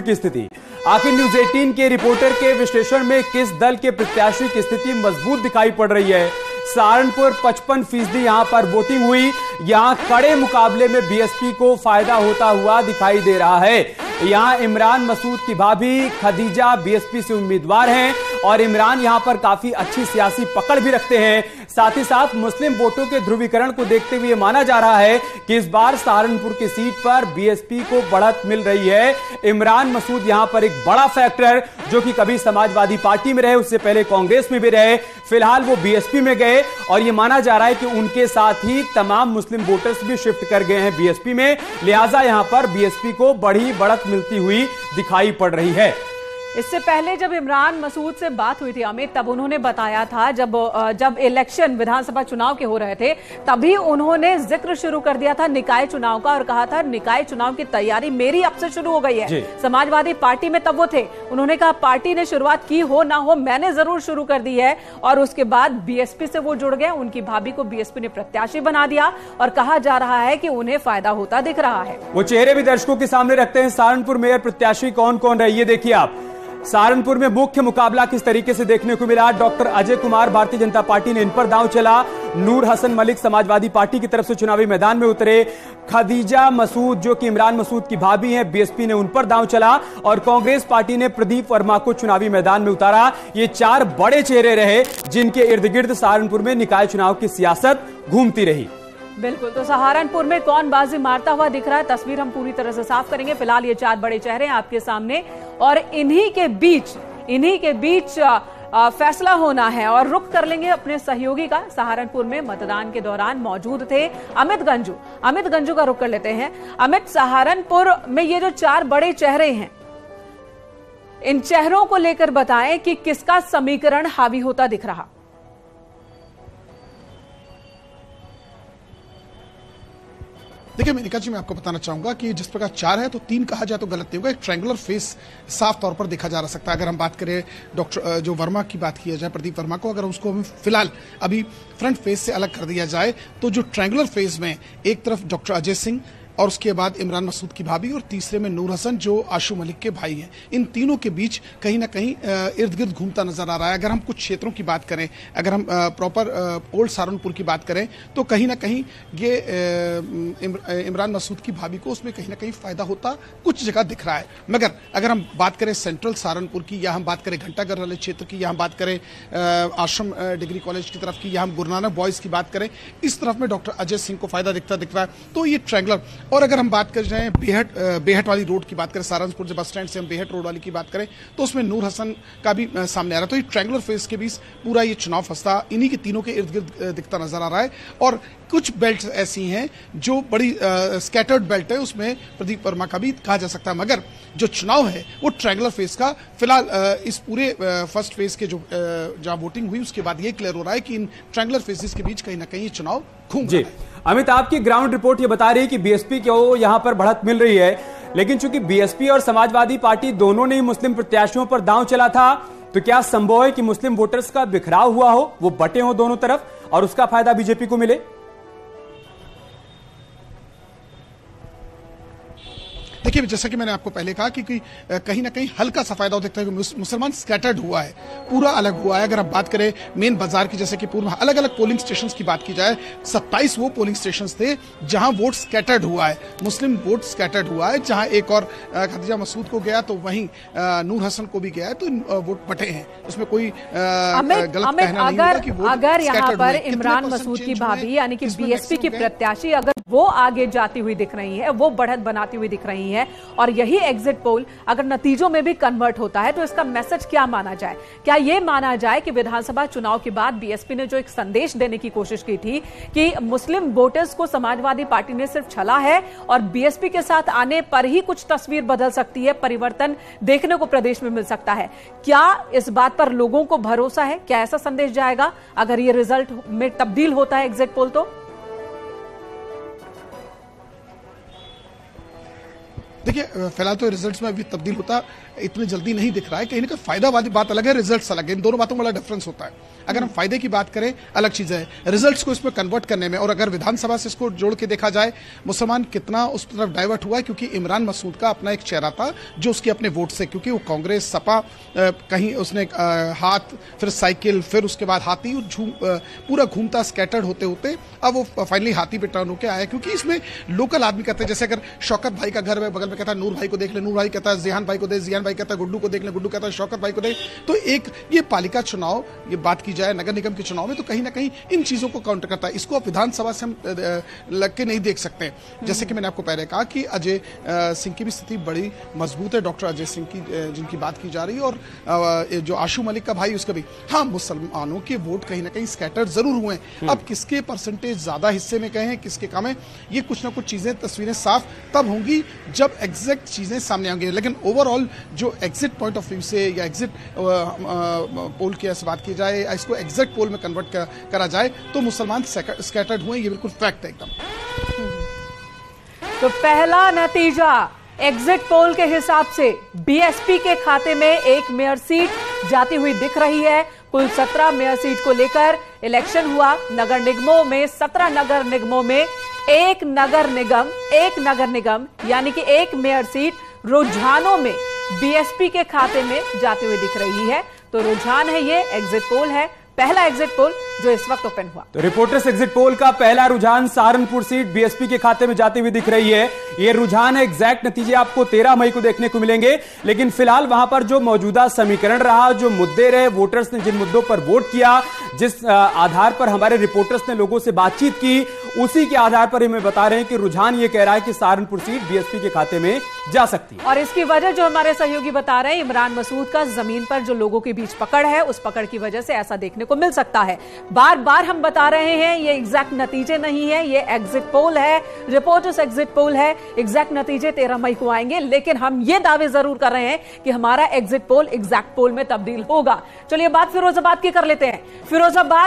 की स्थिति। आखिर न्यूज 18 के रिपोर्टर के विश्लेषण में किस दल के प्रत्याशी की स्थिति मजबूत दिखाई पड़ रही है। सहारनपुर 55% यहां पर वोटिंग हुई। यहां कड़े मुकाबले में बीएसपी को फायदा होता हुआ दिखाई दे रहा है। यहां इमरान मसूद की भाभी खदीजा बीएसपी से उम्मीदवार हैं और इमरान यहां पर काफी अच्छी सियासी पकड़ भी रखते हैं। साथ ही साथ मुस्लिम वोटों के ध्रुवीकरण को देखते हुए माना जा रहा है कि इस बार सहारनपुर की सीट पर बीएसपी को बढ़त मिल रही है। इमरान मसूद यहां पर एक बड़ा फैक्टर, जो कि कभी समाजवादी पार्टी में रहे, उससे पहले कांग्रेस में भी रहे, फिलहाल वो बीएसपी में गए और यह माना जा रहा है कि उनके साथ ही तमाम मुस्लिम वोटर्स भी शिफ्ट कर गए हैं बीएसपी में। लिहाजा यहां पर बीएसपी को बड़ी बढ़त मिलती हुई दिखाई पड़ रही है। इससे पहले जब इमरान मसूद से बात हुई थी अमित, तब उन्होंने बताया था जब इलेक्शन विधानसभा चुनाव के हो रहे थे तभी उन्होंने जिक्र शुरू कर दिया था निकाय चुनाव का और कहा था निकाय चुनाव की तैयारी मेरी अब से शुरू हो गई है। समाजवादी पार्टी में तब वो थे, उन्होंने कहा पार्टी ने शुरुआत की हो ना हो मैंने जरूर शुरू कर दी है। और उसके बाद बीएसपी से वो जुड़ गए, उनकी भाभी को बीएसपी ने प्रत्याशी बना दिया और कहा जा रहा है कि उन्हें फायदा होता दिख रहा है। वो चेहरे भी दर्शकों के सामने रखते हैं। सहारनपुर मेयर प्रत्याशी कौन कौन रहे ये देखिए आप। सहारनपुर में मुख्य मुकाबला किस तरीके से देखने को मिला। डॉक्टर अजय कुमार भारतीय जनता पार्टी ने इन पर दांव चला। नूर हसन मलिक समाजवादी पार्टी की तरफ से चुनावी मैदान में उतरे। खदीजा मसूद जो कि इमरान मसूद की भाभी हैं, बीएसपी ने उन पर दांव चला और कांग्रेस पार्टी ने प्रदीप वर्मा को चुनावी मैदान में उतारा। ये चार बड़े चेहरे रहे जिनके इर्द गिर्द सहारनपुर में निकाय चुनाव की सियासत घूमती रही। बिल्कुल, तो सहारनपुर में कौन बाजी मारता हुआ दिख रहा है, तस्वीर हम पूरी तरह से साफ करेंगे। फिलहाल ये चार बड़े चेहरे हैं आपके सामने और इन्हीं के बीच फैसला होना है। और रुख कर लेंगे अपने सहयोगी का। सहारनपुर में मतदान के दौरान मौजूद थे अमित गंजू का रुख कर लेते हैं। अमित, सहारनपुर में ये जो चार बड़े चेहरे हैं, इन चेहरों को लेकर बताएं कि किसका समीकरण हावी होता दिख रहा। देखिए मेनिका जी, मैं आपको बताना चाहूंगा कि जिस प्रकार चार है तो तीन कहा जाए तो गलत नहीं होगा। एक ट्रायंगुलर फेस साफ तौर पर देखा जा सकता है। अगर हम बात करें डॉक्टर जो वर्मा की बात किया जाए, प्रदीप वर्मा को, अगर उसको हम फिलहाल अभी फ्रंट फेस से अलग कर दिया जाए तो जो ट्रायंगुलर फेस में एक तरफ डॉक्टर अजय सिंह और उसके बाद इमरान मसूद की भाभी और तीसरे में नूर हसन जो आशू मलिक के भाई हैं, इन तीनों के बीच कहीं ना कहीं इर्द गिर्द घूमता नजर आ रहा है। अगर हम कुछ क्षेत्रों की बात करें, अगर हम प्रॉपर ओल्ड सहारनपुर की बात करें तो कहीं ना कहीं ये इमरान मसूद की भाभी को उसमें कहीं ना कहीं फायदा होता कुछ जगह दिख रहा है। मगर अगर हम बात करें सेंट्रल सहारनपुर की, या हम बात करें घंटाघर वाले क्षेत्र की, या हम बात करें आश्रम डिग्री कॉलेज की तरफ की, या हम गुरु नानक बॉयज की बात करें, इस तरफ में डॉक्टर अजय सिंह को फायदा दिख रहा है। तो ये ट्रायंगुलर। और अगर हम बात कर रहे हैं बेहट वाली रोड की बात करें, सहारनपुर से बस स्टैंड से हम बेहट रोड वाली की बात करें तो उसमें नूर हसन का भी सामने आ रहा है। तो ये ट्रायंगुलर फेस के बीच पूरा ये चुनाव फंसता इन्हीं के तीनों के इर्द गिर्द दिखता नजर आ रहा है। और कुछ बेल्ट ऐसी हैं जो बड़ी स्कैटर्ड बेल्ट है, उसमें प्रदीप वर्मा का भी कहा जा सकता है। मगर जो चुनाव है वो ट्रायंगुलर फेस का फिलहाल इस पूरे फर्स्ट फेज के जो जहां वोटिंग हुई उसके बाद ये क्लियर हो रहा है कि इन ट्रायंगुलर फेसेस के बीच कहीं ना कहीं चुनाव घूम रहा है। अमित, आपकी ग्राउंड रिपोर्ट ये बता रही है कि बीएसपी को यहां पर बढ़त मिल रही है, लेकिन चूंकि बीएसपी और समाजवादी पार्टी दोनों ने ही मुस्लिम प्रत्याशियों पर दांव चला था, तो क्या संभव है कि मुस्लिम वोटर्स का बिखराव हुआ हो, वो बटे हो दोनों तरफ और उसका फायदा बीजेपी को मिले? देखिए, जैसा कि मैंने आपको पहले कहा कि कहीं ना कहीं हल्का सा फायदा देखता है कि मुसलमान स्कैटर्ड हुआ है, पूरा अलग हुआ है। अगर आप बात करें मेन बाजार की, जैसे कि पूर्व अलग अलग पोलिंग स्टेशंस की बात की जाए, 27 वो पोलिंग स्टेशंस थे जहां वोट स्कैटर्ड हुआ है, मुस्लिम वोट स्कैटर्ड हुआ है। जहां एक और खदीजा मसूद को गया तो वहीं नूर हसन को भी गया है, तो वोट बटे हैं। उसमें कोई गलत कहना नहीं होगा कि वोट अगर यहाँ पर इमरान मसूद की भाभी यानी कि बीएसपी की प्रत्याशी अगर वो आगे जाती हुई दिख रही है, वो बढ़त बनाती हुई दिख रही है और यही एग्जिट पोल अगर नतीजों में भी कन्वर्ट होता है तो इसका मैसेज क्या माना जाए? क्या यह माना जाए कि विधानसभा चुनाव के बाद बीएसपी ने जो एक संदेश देने की कोशिश की थी कि मुस्लिम वोटर्स को समाजवादी पार्टी ने सिर्फ छला है और बीएसपी के साथ आने पर ही कुछ तस्वीर बदल सकती है, परिवर्तन देखने को प्रदेश में मिल सकता है? क्या इस बात पर लोगों को भरोसा है? क्या ऐसा संदेश जाएगा अगर यह रिजल्ट में तब्दील होता है एग्जिट पोल? तो देखिए फिलहाल तो रिजल्ट्स में अभी तब्दील होता इतनी जल्दी नहीं दिख रहा है। कहीं ना कहीं फायदा वाली बात अलग है, रिजल्ट्स अलग है। इन दोनों बातों में बड़ा डिफरेंस होता है। अगर हम फायदे की बात करें अलग चीज है, रिजल्ट्स को इसमें कन्वर्ट करने में। और अगर विधानसभा से इसको जोड़ के देखा जाए, मुसलमान कितना उस तरफ डाइवर्ट हुआ है, क्योंकि इमरान मसूद का अपना एक चेहरा था जो उसके अपने वोट से, क्योंकि वो कांग्रेस सपा कहीं उसने हाथ, फिर साइकिल, फिर उसके बाद हाथी, पूरा घूमता स्कैटर्ड होते होते अब वो फाइनली हाथी पे टर्न होकर आया। क्योंकि इसमें लोकल आदमी कहते हैं, जैसे अगर शौकत भाई का घर है बगल में, कहता है नूर भाई को देख ले, नूर भाई कहता है जियान भाई को दे, जियान भाई कहता है गुड्डू को देख ले, गुड्डू कहता है शौकत भाई को दे। तो एक ये पालिका चुनाव, ये बात की जाए नगर निगम के चुनाव में, तो कहीं ना कहीं इन चीजों को काउंटर करता है। इसको आप विधानसभा से हम लग के नहीं देख सकते। जैसे कि मैंने आपको पहले कहा कि अजय सिंह की भी स्थिति बड़ी मजबूत है, डॉक्टर अजय सिंह की जिनकी बात की जा रही है, और जो आशु मलिक का भाई उसका भी। हाँ, मुसलमानों के वोट कहीं ना कहीं स्कैटर जरूर हुए हैं। अब किसके परसेंटेज ज्यादा हिस्से में गए हैं, किसके कम है, ये कुछ ना कुछ चीजें, तस्वीरें साफ तब होंगी जब एग्जैक्ट चीजें सामने आएंगी। लेकिन ओवरऑल जो एग्जिट पॉइंट ऑफ व्यू से या एग्जिट पोल की ऐसी बात की जाए, इसको एग्जैक्ट पोल में कन्वर्ट करा जाए, तो मुसलमान स्कैटर्ड हुए, ये बिल्कुल फैक्ट है एकदम। तो पहला नतीजा एग्जिट पोल के हिसाब से बीएसपी के खाते में एक मेयर सीट जाती हुई दिख रही है। कुल 17 मेयर सीट को लेकर इलेक्शन हुआ। नगर निगमों में 17 नगर निगमों में एक नगर निगम यानी कि एक मेयर सीट रुझानों में बीएसपी के खाते में जाती हुई दिख रही है। तो रुझान है, ये एग्जिट पोल है, पहला एग्जिट पोल जो इस वक्त ओपन हुआ। तो रिपोर्टर्स एग्जिट पोल का पहला रुझान सहारनपुर सीट बीएसपी के खाते में जाती हुई दिख रही है। यह रुझान है, एग्जैक्ट नतीजे आपको 13 मई को देखने को मिलेंगे। लेकिन फिलहाल वहां पर जो मौजूदा समीकरण रहा, जो मुद्दे रहे, वोटर्स ने जिन मुद्दों पर वोट किया, जिस आधार पर हमारे रिपोर्टर्स ने लोगों से बातचीत की, उसी के आधार पर हमें बता रहे हैं कि रुझान ये कह रहा है कि सहारनपुर सीट बीएसपी के खाते में जा सकती है। और इसकी वजह जो हमारे सहयोगी बता रहे हैं, इमरान मसूद का जमीन पर जो लोगों के बीच पकड़ है, उस पकड़ की वजह से ऐसा देखने को मिल सकता है। बार बार हम बता रहे हैं, ये एग्जैक्ट नतीजे नहीं है, ये एग्जिट पोल है, रिपोर्टर्स एग्जिट पोल है। एग्जैक्ट नतीजे 13 मई को आएंगे, लेकिन हम ये दावे जरूर कर रहे हैं कि हमारा एग्जिट पोल एग्जैक्ट पोल में तब्दील होगा। चलिए बात फिरोजाबाद की कर लेते हैं। फिरोजाबाद